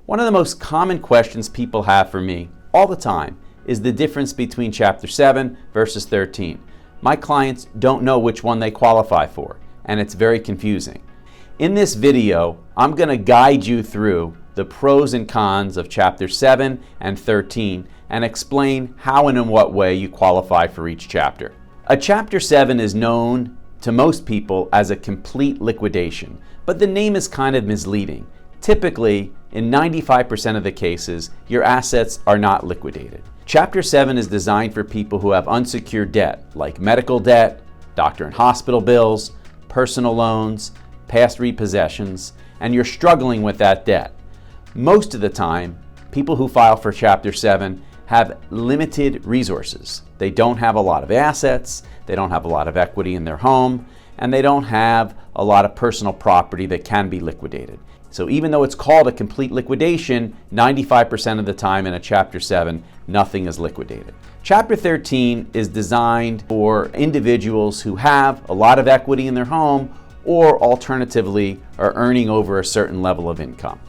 One of the most common questions people have for me all the time is the difference between Chapter 7 versus 13. My clients don't know which one they qualify for, and it's very confusing. In this video, I'm going to guide you through the pros and cons of Chapter 7 and 13 and explain how and in what way you qualify for each chapter. A Chapter 7 is known to most people as a complete liquidation, but the name is kind of misleading. Typically, in 95% of the cases, your assets are not liquidated. Chapter 7 is designed for people who have unsecured debt, like medical debt, doctor and hospital bills, personal loans, past repossessions, and you're struggling with that debt. Most of the time, people who file for Chapter 7 have limited resources. They don't have a lot of assets, they don't have a lot of equity in their home, and they don't have a lot of personal property that can be liquidated. So even though it's called a complete liquidation, 95% of the time in a Chapter 7, nothing is liquidated. Chapter 13 is designed for individuals who have a lot of equity in their home or alternatively are earning over a certain level of income.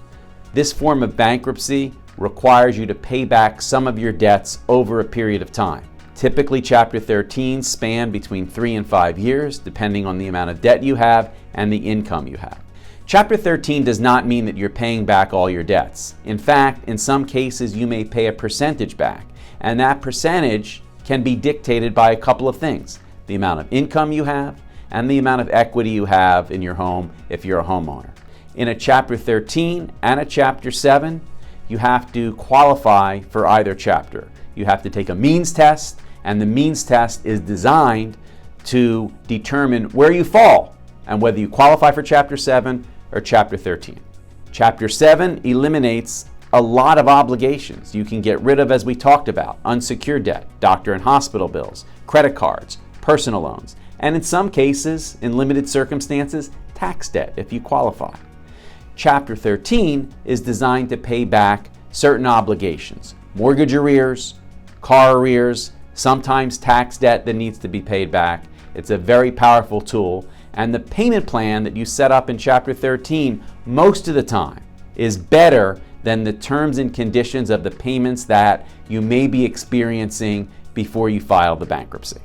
This form of bankruptcy requires you to pay back some of your debts over a period of time. Typically, Chapter 13 span between 3 and 5 years, depending on the amount of debt you have and the income you have. Chapter 13 does not mean that you're paying back all your debts. In fact, in some cases, you may pay a percentage back, and that percentage can be dictated by a couple of things: the amount of income you have and the amount of equity you have in your home if you're a homeowner. In a Chapter 13 and a Chapter 7, you have to qualify for either chapter. You have to take a means test, and the means test is designed to determine where you fall and whether you qualify for Chapter 7 or Chapter 13. Chapter 7 eliminates a lot of obligations. You can get rid of, as we talked about, unsecured debt, doctor and hospital bills, credit cards, personal loans, and in some cases, in limited circumstances, tax debt if you qualify. Chapter 13 is designed to pay back certain obligations: mortgage arrears, car arrears, sometimes tax debt that needs to be paid back. It's a very powerful tool, and the payment plan that you set up in Chapter 13 most of the time is better than the terms and conditions of the payments that you may be experiencing before you file the bankruptcy.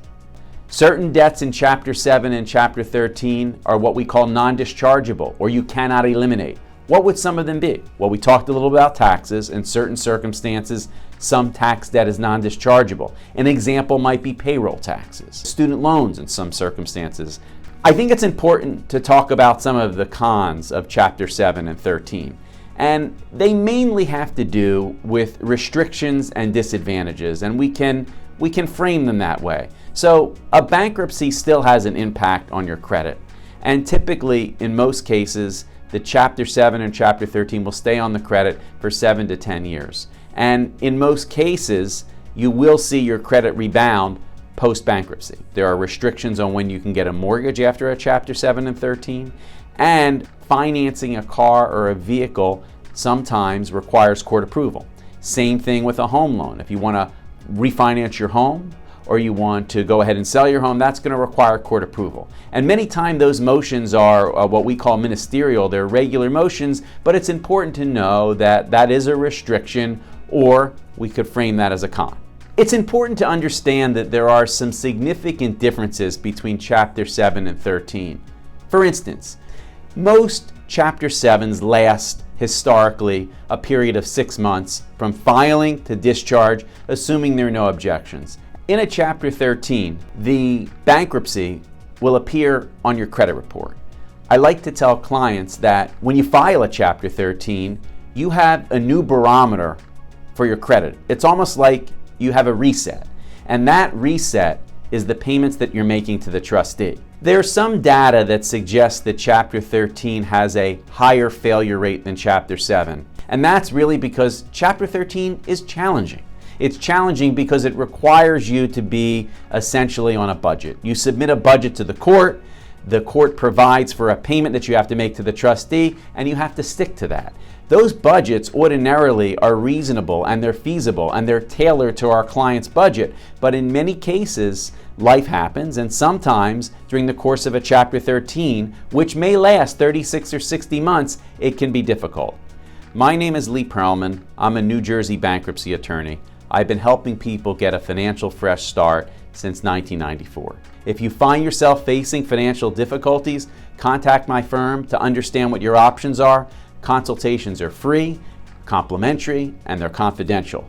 Certain debts in Chapter 7 and Chapter 13 are what we call non-dischargeable, or you cannot eliminate. What would some of them be? Well, we talked a little about taxes. In certain circumstances, some tax debt is non-dischargeable. An example might be payroll taxes, student loans in some circumstances. I think it's important to talk about some of the cons of Chapter 7 and 13. And they mainly have to do with restrictions and disadvantages, and we can frame them that way. So a bankruptcy still has an impact on your credit. And typically, in most cases, the Chapter 7 and Chapter 13 will stay on the credit for 7 to 10 years. And in most cases, you will see your credit rebound post-bankruptcy. There are restrictions on when you can get a mortgage after a Chapter 7 and 13, and financing a car or a vehicle sometimes requires court approval. Same thing with a home loan. If you want to refinance your home or you want to go ahead and sell your home, that's going to require court approval. And many times those motions are what we call ministerial. They're regular motions, but it's important to know that that is a restriction, or we could frame that as a con. It's important to understand that there are some significant differences between Chapter 7 and 13. For instance, most Chapter 7s last historically a period of 6 months from filing to discharge, assuming there are no objections. In a Chapter 13, the bankruptcy will appear on your credit report. I like to tell clients that when you file a Chapter 13, you have a new barometer for your credit. It's almost like you have a reset, and that reset is the payments that you're making to the trustee. There's some data that suggests that Chapter 13 has a higher failure rate than Chapter 7, and that's really because Chapter 13 is challenging. It's challenging because it requires you to be essentially on a budget. You submit a budget to the court provides for a payment that you have to make to the trustee, and you have to stick to that. Those budgets ordinarily are reasonable and they're feasible and they're tailored to our client's budget, but in many cases, life happens, and sometimes during the course of a Chapter 13, which may last 36 or 60 months, it can be difficult. My name is Lee Perlman. I'm a New Jersey bankruptcy attorney. I've been helping people get a financial fresh start since 1994. If you find yourself facing financial difficulties, contact my firm to understand what your options are. Consultations are free, complimentary, and they're confidential.